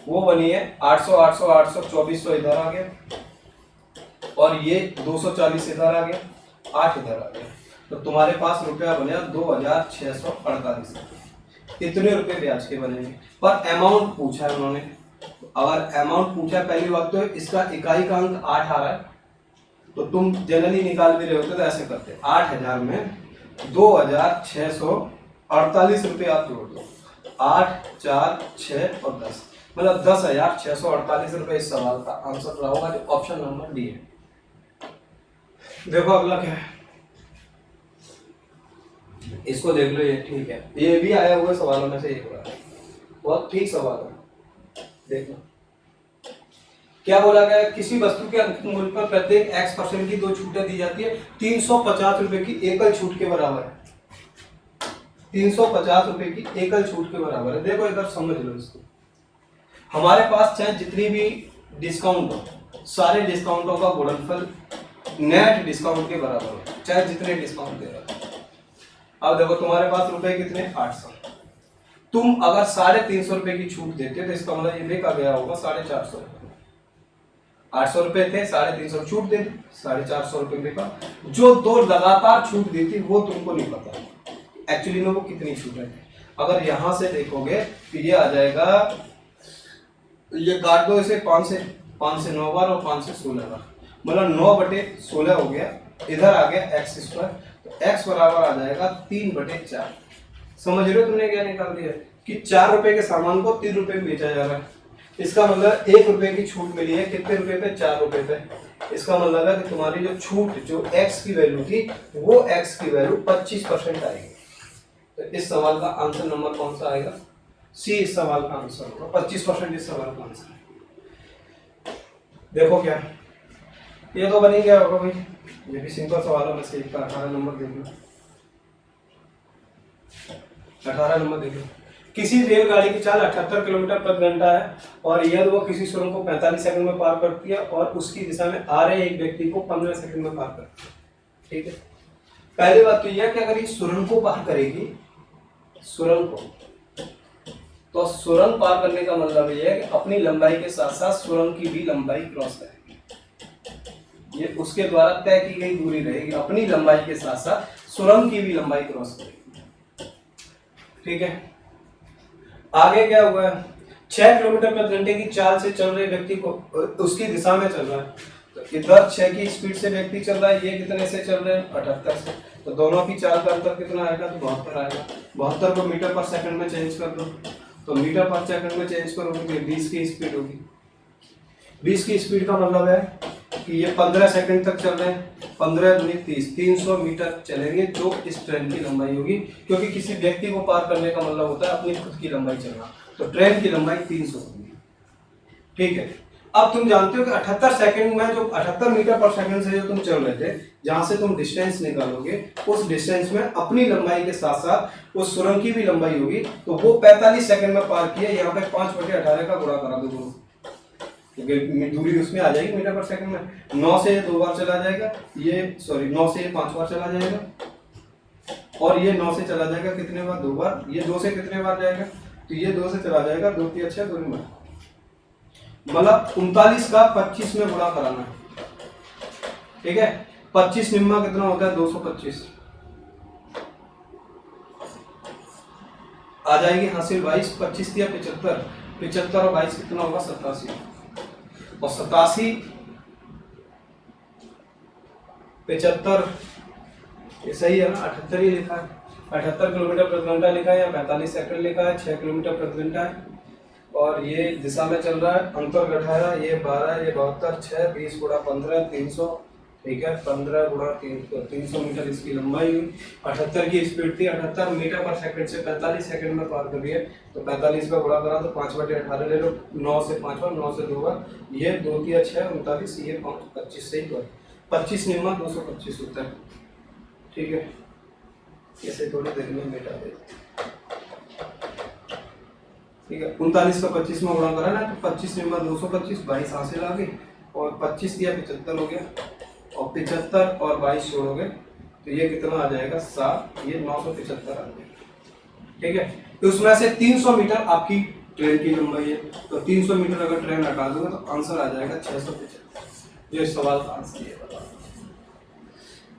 वो बनी है 800 800 800 2400 इधर आ गया, और ये 240 इधर आ गया, 8 इधर आ गया, तो तुम्हारे पास रुपया बना 2648। इतने रुपए ब्याज के बनेंगे। पर अमाउंट पूछा है उन्होंने, तो अगर अमाउंट पूछा पहली बात तो इसका इकाई का अंक 8 आ रहा है, तो तुम जनरली निकाल भी रहे होते तो ऐसे करते 8000 में 2648 रुपए आप जोड़ दो, 8 4 6 और 10, मतलब 10,648 रुपए इस सवाल का आंसर रहा होगा, जो ऑप्शन नंबर डी है। देखो अगला क्या है, इसको देख लो, ये ठीक है, ये भी आया हुआ सवालों में से एक बार, बहुत ठीक सवाल है। देखो क्या बोला गया है, किसी वस्तु के अंकित मूल्य पर प्रत्येक x% की 2 छूटें दी जाती है, 350 रुपए की एकल छूट के बराबर है, 350 रुपए की एकल छूट के बराबर है। देखो इधर समझ लो इसको, हमारे पास चाहे जितनी भी डिस्काउंट हो, सारे डिस्काउंटों का गुणनफल नेट डिस्काउंट के बराबर हो, चाहे जितने डिस्काउंट दे रहा है। अब देखो तुम्हारे पास रुपए कितने 800, तुम अगर 350 रुपए की छूट देते तो इसका मतलब ये देखा गया होगा 450 रुपए, 800 रुपए थे 350 छूट दे दी, 450 रुपए बेका। जो 2 लगातार छूट दी थी वो तुमको नहीं पता एक्चुअली में वो कितनी छूट है। अगर यहां से देखोगे तो ये आ जाएगा, ये काट दो इसे 5 से 9 बार और 5 से 16 बार, मतलब 9/16 हो गया, इधर आ गया x², तो x बराबर आ जाएगा 3/4। समझ रहे हो तुमने क्या निकाल दिया कि 4 रुपए के सामान को 3 रुपए में बेचा जा रहा है, इसका मतलब 1 रुपए की छूट मिली है, कितने रुपए पे 4 रुपए पे। इसका मतलब है कि तुम्हारी जो छूट जो x की वैल्यू थी वो x की वैल्यू 25% आएगी। तो इस सवाल का आंसर नंबर कौन सा आएगा, सी इस सवाल का आंसर होगा, 25% इस सवाल का आंसर है। देखो क्या ये तो बन ही गया होगा भाई, ये भी सिंपल सवाल है, मैं से 18 नंबर देख लो, 18 नंबर देख लो। किसी रेलगाड़ी की चाल 78 किलोमीटर प्रति घंटा है और यदि वो किसी सुरंग को 45 सेकंड में पार करती है और उसकी दिशा में आ रहे एक व्यक्ति को 15 सेकंड में पार करती है, ठीक है। पहली बात तो यह कि अगर ये सुरंग को पार करेगी, सुरंग को, तो सुरंग पार करने का मतलब ये है कि अपनी लंबाई के साथ साथ सुरंग की भी लंबाई क्रॉस करेगी, ये उसके द्वारा तय की गई दूरी रहेगी, अपनी लंबाई के साथ साथ सुरंग की भी लंबाई क्रॉस करेगी, ठीक है। आगे क्या हुआ है, 6 किलोमीटर प्रति घंटे की चाल से चल रहे व्यक्ति को उसकी दिशा में चल रहा है, तो इधर 6 की स्पीड से व्यक्ति चल रहा है, ये कितने से चल रहे हैं 78 से, तो दोनों की चाल का अंतर कितना आएगा, तो 72 आएगा। 72 को मीटर पर सेकंड में चेंज कर दो, तो मीटर पर सेकंड में चेंज करोगे तो 20 की स्पीड होगी। 20 की स्पीड का मतलब है कि ये 15 सेकंड तक चल रहे हैं, 15 दूनी 30, 300 मीटर चलेंगे, जो इस ट्रेन की लंबाई होगी, क्योंकि किसी व्यक्ति को पार करने का मतलब होता है अपनी खुद की लंबाई चलना, तो ट्रेन की लंबाई 300 होगी, ठीक है। अब तुम जानते हो कि 78 सेकंड में जो 78 मीटर पर सेकंड से जो तुम चल रहे थे, जहां से तुम डिस्टेंस निकालोगे उस डिस्टेंस में अपनी लंबाई के साथ साथ उस सुरंग की भी लंबाई होगी, तो वो 45 सेकंड में पार किया। यहाँ पे 5/18 का गुणा करा दो दोनों, क्योंकि दूरी उसमें आ जाएगी मीटर पर सेकंड में। 9 से 2 बार चला जाएगा, ये सॉरी 9 से 5 बार चला जाएगा, और ये 9 से चला जाएगा कितने बार, 2 बार। ये 2 से कितने बार जाएगा, तो ये 2 से चला जाएगा, 2 की 6 2 बार, मतलब 39 का 25 में गुणा कराना है, ठीक है। 25 निम्मा कितना होता है 225, आ जाएगी हासिल 22, 25 दिया 75, 75 और 22 कितना होगा 87, और 87 75 ये सही है ना, 78 ही लिखा है, 78 किलोमीटर प्रति घंटा लिखा है या 45 सेकंड लिखा है, 6 किलोमीटर प्रति घंटा है। और ये दिशा में चल रहा है, अंतर घटाया, ये 12, ये 72, 6, 20 गुणा 15, 300, ठीक है, 15 गुणा 300 मीटर इसकी लंबाई हुई। 78 की स्पीड थी, 78 मीटर पर सेकंड से 45 सेकंड में पार कर रही है, तो 45 पे गुणा करा तो 5/18 ले लो, 9 से 5 बार, 9 से 2 बार, ये 2 दिया 6 39, ये 5 25 से ही कर 25 निम्मा 225 होता है, ठीक है। इसे थोड़ी देर में मिटा देते, ठीक है। 39 का 25 में गुणा करा ना, तो 25 निम्मा 225, 22 हासिल आ गई, और 25 दिया 75 हो गया, और 75 और 22 छोड़ोगे तो ये कितना आ जाएगा 7, ये 975 आ गया, ठीक है। तो उसमें से 300 मीटर आपकी ट्रेन की लंबाई है, तो 300 मीटर अगर ट्रेन हटा दोगे तो आंसर आ जाएगा 675, जो इस सवाल का आंसर है।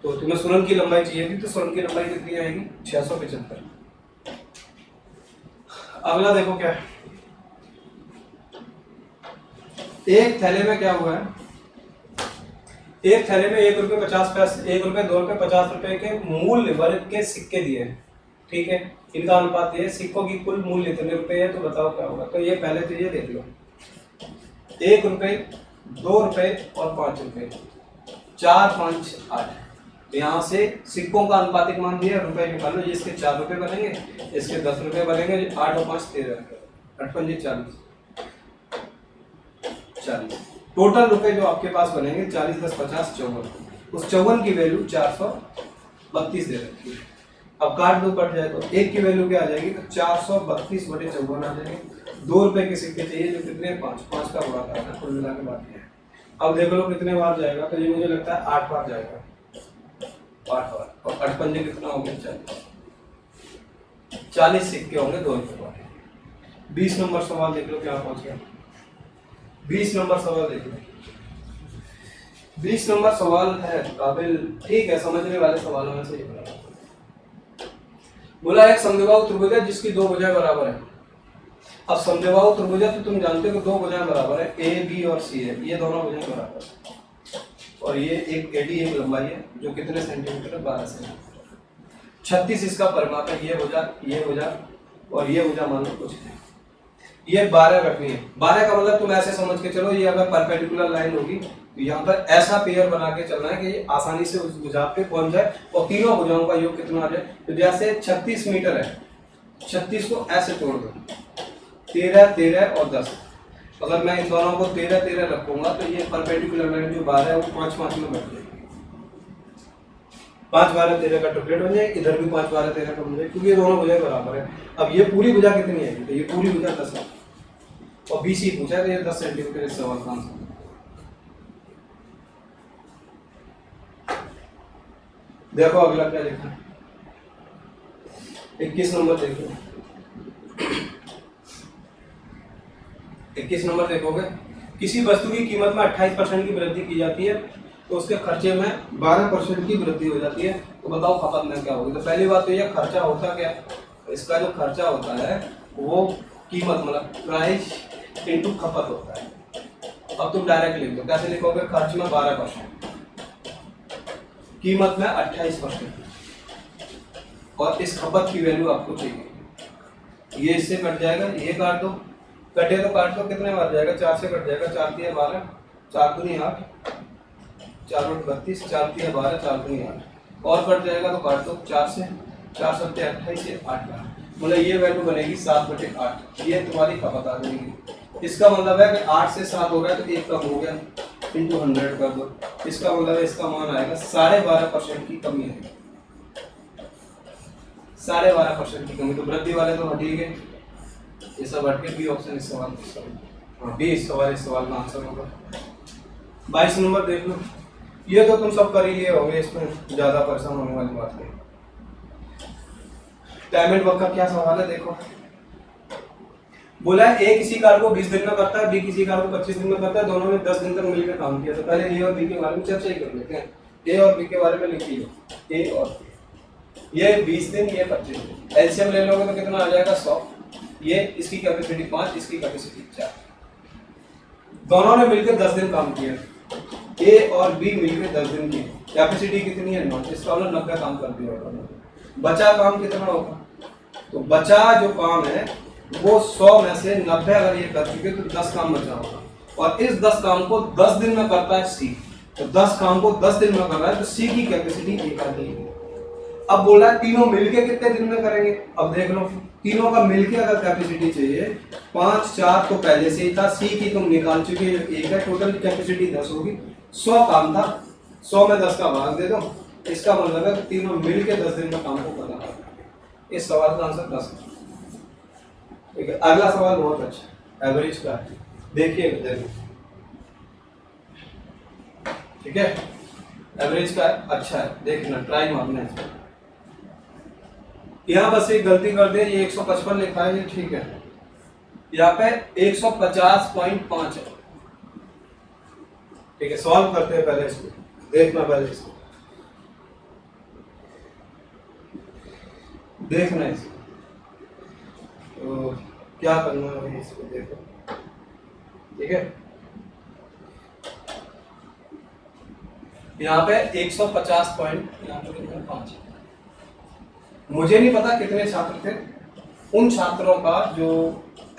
तो तुम्हें सुरंग की लंबाई चाहिए थी, तो सुरंग की लंबाई कितनी आएगी 675। अगला देखो क्या है, एक थैले में क्या हुआ है, एक थैले में 1 रुपये 50 पैसे, 1 रुपये 2 रुपये 50 रुपए के मूल्य वर्ग के सिक्के दिए हैं, ठीक है। इनका अनुपात ये, सिक्कों की कुल मूल्य इतने रुपए है, तो बताओ क्या होगा। तो ये पहले तो ये देख लो, 1 रुपये 2 रुपये और 5 रुपये, 4 5 8, यहाँ से सिक्कों का अनुपातिक मान दिया, रुपए निकाल लो, इसके 4 रुपये बनेंगे, इसके 10 रुपये बनेंगे, 8 और 5 13, 8 5 40, टोटल रुपए जो आपके पास बनेंगे 40 10 50 54, उस 54 की वैल्यू 432 दे रखी है। अब काट दो, कट जाए तो एक की वैल्यू क्या आ जाएगी, तो 432/54 आ जाएगी। 2 रुपए के सिक्के चाहिए, जो कितने 5 5 का गुणा करना, कुल मिला के बात है। अब देख लो कितने बार जाएगा, तो ये मुझे लगता है 8 बार जाएगा, 8 बार, और 8 पंजे कितना हो गया 40 सिक्के होंगे 2 रुपए वाले। 20 नंबर सवाल देख लो क्या पहुंच गया, 20 नंबर सवाल देख लो, 20 नंबर सवाल है काबिल, ठीक है, समझने वाले सवालों में से बोला एक समद्विबाहु त्रिभुज है जिसकी 2 भुजाएं बराबर है। अब समद्विबाहु त्रिभुज है तो तुम जानते हो कि 2 भुजाएं बराबर है, ए बी और सी है, ये दोनों भुजाएं बराबर है, और ये एक एडी एक लंबाई है जो कितने सेंटीमीटर है 12 सेंटीमीटर, 36 इसका परिमाप है, ये भुजा और ये भुजा मान लो कुछ है, ये 12 रखनी है। 12 का मतलब तुम ऐसे समझ के चलो, ये अगर परपेंडिकुलर लाइन होगी तो यहाँ पर ऐसा पेयर बना के चलना है कि ये आसानी से उस भुजा पे पहुंच जाए, और तीनों भुजाओं का योग कितना आ जाए। तो जैसे 36 मीटर है, 36 को ऐसे तोड़ दो, 13 13 और 10, अगर मैं इन दोनों को 13 13 रखूंगा तो ये परपेंडिकुलर लाइन जो 12 है वो 5 5 में बैठ जाएगी, 5 12 13 का ट्रिपलेट बन जाएगी, इधर भी 5 12 13 का बन जाएगी, क्योंकि ये दोनों भुजाएं बराबर है। अब ये पूरी भुजा कितनी है, तो ये पूरी भुजा 10 है, और बीसी पूछा है तो ये 10 सेंटीमीटर इस सवाल का आंसर। देखो अगला क्या लिखा है, 21 नंबर देखो, 21 नंबर देखोगे, किसी वस्तु की कीमत में 28% की वृद्धि की जाती है तो उसके खर्चे में 12% की वृद्धि हो जाती है, तो बताओ खपत में क्या होगी। तो पहली बात तो यह खर्चा होता क्या है, इसका जो खर्चा होता है वो कीमत मतलब प्राइस इनटू खपत होता है। अब तुम डायरेक्ट लिख दो, कैसे लिखोगे, खर्च में 12%, कीमत में 28%, और इस खपत की वैल्यू आपको चाहिए। ये इससे कट जाएगा, ये काट दो, कटे तो काट दो, कितने बार जाएगा, 4 से कट जाएगा, 4 3 12, 4 दूनी 8, 4 8 32, 4 3 12, 4 दूनी 8, और कट जाएगा तो काट दो 4 से, 4 7 28 से 8 बार, मतलब ये वैल्यू बनेगी 7/8, ये तुम्हारी खपत आ जाएगी। इसका मतलब है कि 8 से 7 हो गया तो 1 कम हो गया, इंटू 100 कर दो, इसका मतलब है इसका मान आएगा 12.5% की कमी है, 12.5% की कमी। तो वृद्धि वाले तो हट ही गए, ये सब हट के बी ऑप्शन इस सवाल का, बी इस सवाल का आंसर होगा। 22 नंबर देख लो, ये तो तुम सब कर ही लिए होंगे, इसमें ज्यादा परेशान होने वाली बात नहीं। टाइम एंड वर्क का क्या सवाल है देखो, बोला है ए किसी कार्य को 20 दिन में करता है, बी किसी कार्य को 25 दिन में करता है, दोनों ने 10 दिन तक मिलकर काम किया। तो पहले ए और बी के बारे में चर्चा ही कर लेते हैं। ए और बी के बारे में लिखिए, ए और बी, ये 20 दिन, ये 25 दिन। एलसीएम ले लोगे तो कितना आ जाएगा 100। ये इसकी कैपेसिटी 5, इसकी कैपेसिटी 4। दोनों ने मिलकर 10 दिन काम किया। ए और बी मिलकर 10 दिन की कैपेसिटी कितनी है 9, इसका मतलब 90 काम कर दिया होगा। बचा काम कितना होगा? तो बचा जो काम है वो 100 में से 90 अगर ये कर चुके तो 10 काम बचा होगा, और इस 10 काम को 10 दिन में करता है सी। तो 10 काम को 10 दिन में कर रहा है तो सी की कैपेसिटी 1 आ जाएगी। अब बोला है तीनों मिलके कितने दिन में करेंगे। अब देख लो, तीनों का मिलके अगर कैपेसिटी चाहिए 5, 4 तो पहले से ही था, सी की तुम निकाल चुके हो 1 है, टोटल कैपेसिटी 10 होगी। 100 काम था, 100 में 10 का भाग दे दो, इसका मतलब है तीनों मिलके 10 दिन में काम को करना है। इस सवाल का आंसर 10 है। ठीक है, अगला सवाल बहुत अच्छा, एवरेज का है, देखिए जरूर। ठीक है, एवरेज का अच्छा है, देखना, ट्राई मारना है। यहाँ बस एक गलती कर दे, ये 155 लिखा है, ये ठीक है, यहाँ पे 150.5 है। ठीक है, सॉल्व करते हैं पहले इसको, देखना पहले इसको, देखना है इसको। तो क्या करना है इसको देखो। ठीक है, यहाँ पे 150.5। मुझे नहीं पता कितने छात्र थे, उन छात्रों का जो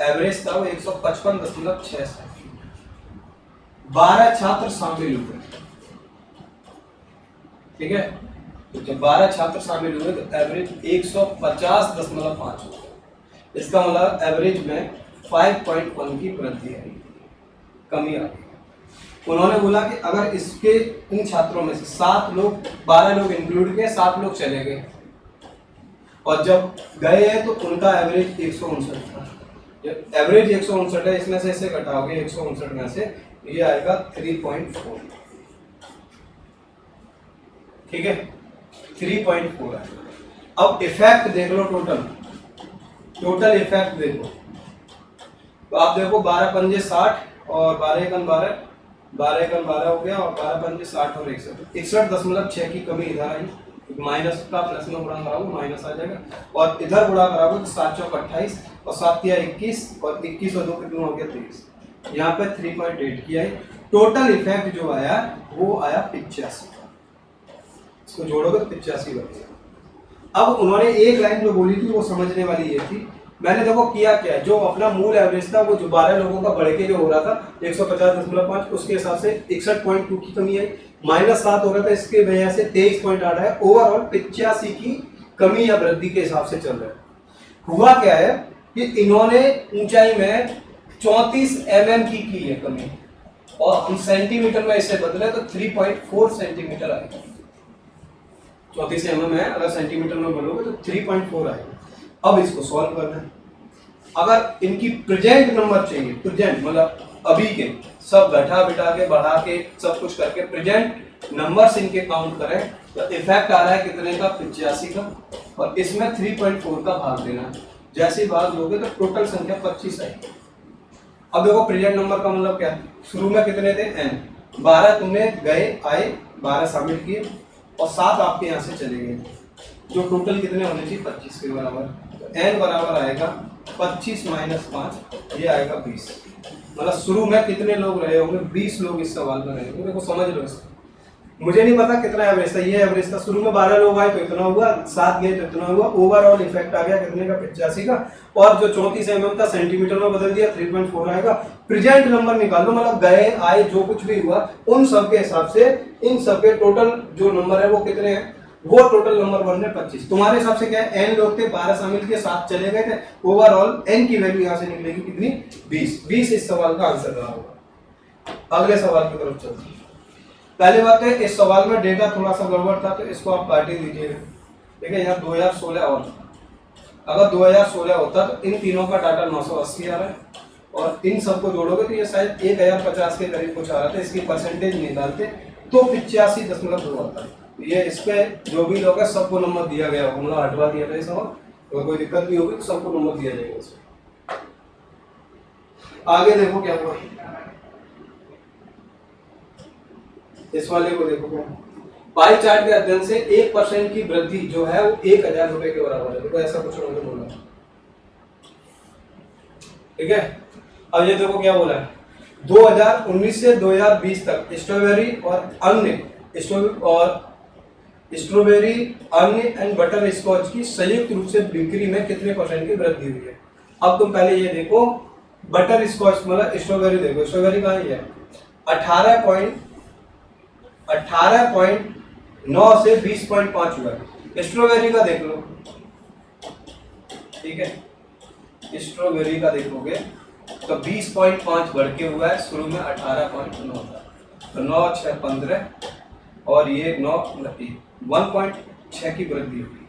एवरेज था वो 155.6 था। 12 छात्र शामिल हुए। ठीक है, तो जब 12 छात्र शामिल हुए तो एवरेज 150.5 हुआ। इसका मतलब एवरेज में 5.1 की वृद्धि आई, कमी आई। उन्होंने बोला कि अगर इसके इन छात्रों में से 7 लोग, 12 लोग इंक्लूड किए, 7 लोग चले गए और जब गए हैं तो उनका एवरेज 159 था। जब एवरेज 159 है, इसमें से इसे घटाओगे 159 में से, ये आएगा 3.4। ठीक है, 3.4 है। अब इफेक्ट देख लो, टोटल इफेक्ट देखो। तो आप देखो 12 पंजे 60 और 12 एकम 12, 12 एकम 12 हो गया, और 12 पंजे 60 और 61.6 की कमी इधर आई। माइनस का प्लस में गुणा कराओगे माइनस आ जाएगा, और इधर गुणा कराओगे तो 7 चौक 28 और 7 तिया 21, और 21 और 2 कितना हो गया 23। यहाँ पे 3.8 की आई। टोटल इफेक्ट जो आया वो आया 85। इसको जोड़ोगे तो 85 बनेगा। अब उन्होंने एक लाइन जो बोली थी वो समझने वाली ये थी, मैंने देखो किया क्या, जो अपना मूल एवरेज था वो जो 12 लोगों का बढ़ के जो हो रहा था 150.5, उसके हिसाब से 61.2 की कमी आई। -7 हो रहा था, इसके वजह से 23.8 है। ओवरऑल 85 की कमी या वृद्धि के हिसाब से चल रहा है। हुआ क्या है कि इन्होंने ऊंचाई में 34 mm की है कमी, और हम सेंटीमीटर में इसे बदले तो 3.4 सेंटीमीटर आएगा। 34 mm है, अगर सेंटीमीटर में बोलोगे तो 3.4 आएगा। अब इसको सॉल्व करना है। अगर इनकी प्रेजेंट नंबर चाहिए, प्रेजेंट मतलब अभी के, सब घटा बिठा के बढ़ा के सब कुछ करके प्रेजेंट नंबर्स इनके काउंट करें तो इफेक्ट आ रहा है कितने का 85 का, और इसमें 3.4 का भाग देना है। जैसे भाग दोगे तो टोटल संख्या 25 आएगी। अब देखो प्रेजेंट नंबर का मतलब क्या है, शुरू में कितने थे n, 12 तुमने गए आए 12 शामिल किए और 7 आपके यहाँ से चले गए, जो टोटल कितने होने चाहिए 25 के बराबर। तो n बराबर आएगा 25 - 5, ये आएगा 20। मतलब शुरू में कितने लोग रहे होंगे, 20 लोग इस सवाल में रहे होंगे। देखो समझ लो इसको, मुझे नहीं पता कितना एवरेज था, ये एवरेज था। शुरू में 12 लोग आए तो इतना हुआ, 7 गए तो इतना हुआ। ओवरऑल इफेक्ट आ गया कितने का 85 का, और जो 34 mm था सेंटीमीटर में बदल दिया 3.4 आएगा। प्रेजेंट नंबर निकालो, मतलब गए आए जो कुछ भी हुआ उन सब के हिसाब से इन सब के टोटल जो नंबर है वो कितने हैं, वो टोटल नंबर बन रहे 25। तुम्हारे हिसाब से क्या है, n लोग थे 12 शामिल किए 7 चले गए थे, ओवरऑल n की वैल्यू यहाँ से निकलेगी कितनी 20 इस सवाल का आंसर रहा होगा। अगले सवाल की तरफ चलते हैं। पहली बात है इस सवाल में डेटा थोड़ा सा गड़बड़ था तो इसको आप काट ही दीजिएगा। ठीक है, यहाँ 2016 और अगर 2016 होता तो इन तीनों का डाटा 980 आ रहा है, और इन सबको जोड़ोगे तो ये शायद 1050 के करीब कुछ आ रहा था। इसकी परसेंटेज निकालते तो 85.2 आता है। ये इस पे जो भी लोग है सबको नंबर दिया गया होगा, मतलब हटवा दिया गया सवाल, तो कोई दिक्कत नहीं होगी तो सबको नंबर दिया जाएगा इसमें। आगे देखो क्या हुआ, इस वाले को देखो क्या, पाई चार्ट के अध्ययन से 1% की वृद्धि जो है वो 1000 रुपए के बराबर है। देखो ऐसा कुछ उन्होंने बोला, ठीक है। अब ये देखो क्या बोला है, 2019 से 2020 तक स्ट्रॉबेरी अन्य एंड बटर स्कॉच की संयुक्त रूप से बिक्री में कितने % की वृद्धि हुई है। अब तुम पहले ये देखो, बटर स्कॉच मतलब स्ट्रॉबेरी, देखो स्ट्रॉबेरी कहाँ है, 18.9 से 20.5 हुआ है। स्ट्रॉबेरी का देख लो, ठीक है, स्ट्रॉबेरी का देखोगे तो 20.5 बढ़ के हुआ है, शुरू में 18.9 था, तो 9 6 15 और ये 9 1.6 की वृद्धि हुई,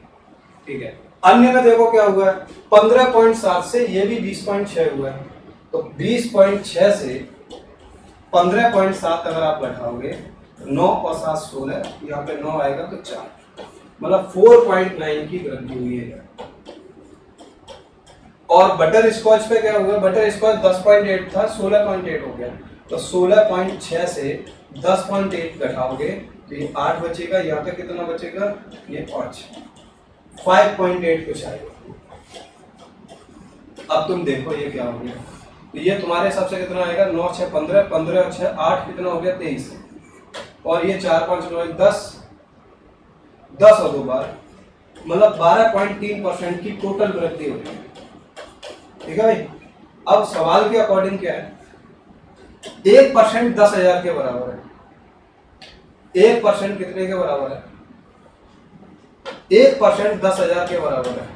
ठीक है। अन्य में देखो क्या हुआ है, 15.7 से ये भी 20.6 हुआ है, तो 20.6 से 15.7 अगर आप बैठाओगे 9 और 7 16, यहाँ पे 9 आएगा तो 4, मतलब 4.9 की वृद्धि हुई है। और बटर स्कॉच पे क्या हुआ, बटर स्कॉच 10.8 था, 16.8 हो गया, तो 16.6 से 10.8 घटाओगे तो ये 8 बचेगा, यहाँ पे कितना बचेगा, ये 5.8 कुछ आएगा। अब तुम देखो ये क्या हो गया, तो ये तुम्हारे हिसाब से कितना आएगा, 9 6 15, 15 और 6 8, कितना हो गया 23, और ये 4 5 9 10, 10 और 2 12, मतलब 12.3% की टोटल वृद्धि हो गई, ठीक है भाई। अब सवाल के अकॉर्डिंग क्या है, 1% 10,000 के बराबर है, 1% कितने के बराबर है, 1% 10,000 के बराबर है,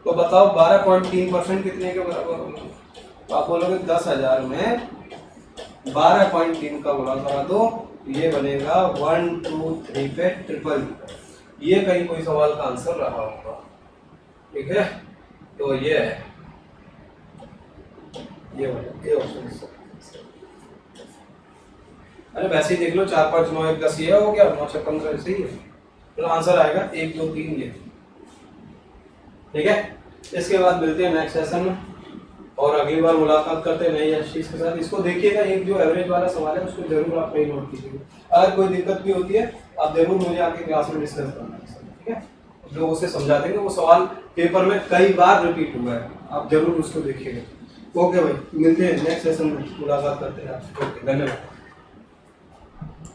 तो बताओ 12.3% कितने के बराबर होगा, तो आप बोलोगे 10,000 में 12.3 का गुणा करा दो, ये बनेगा 1 2 3 पे ट्रिपल, ये कहीं कोई सवाल का आंसर रहा होगा, ठीक है। तो ये है, ये ऑप्शन, अरे वैसे ही देख लो, 4 5 9 1 10 ये हो गया, 9 6 15 ऐसे ही है, तो आंसर आएगा 1 2 3 ये, ठीक है। इसके बाद मिलते हैं नेक्स्ट सेशन में, और अगली बार मुलाकात करते हैं नई चीज के साथ। इसको देखिएगा, एक जो एवरेज वाला सवाल है उसको जरूर आप नोट कीजिएगा, अगर कोई दिक्कत भी होती है आप जरूर मुझे आके क्लास में डिस्कस करना, ठीक है। लोग उसे समझा देंगे, वो सवाल पेपर में कई बार रिपीट हुआ है, आप जरूर उसको देखिएगा। ओके भाई, मिलते हैं नेक्स्ट सेशन में, मुलाकात करते हैं आपसे, ओके, धन्यवाद।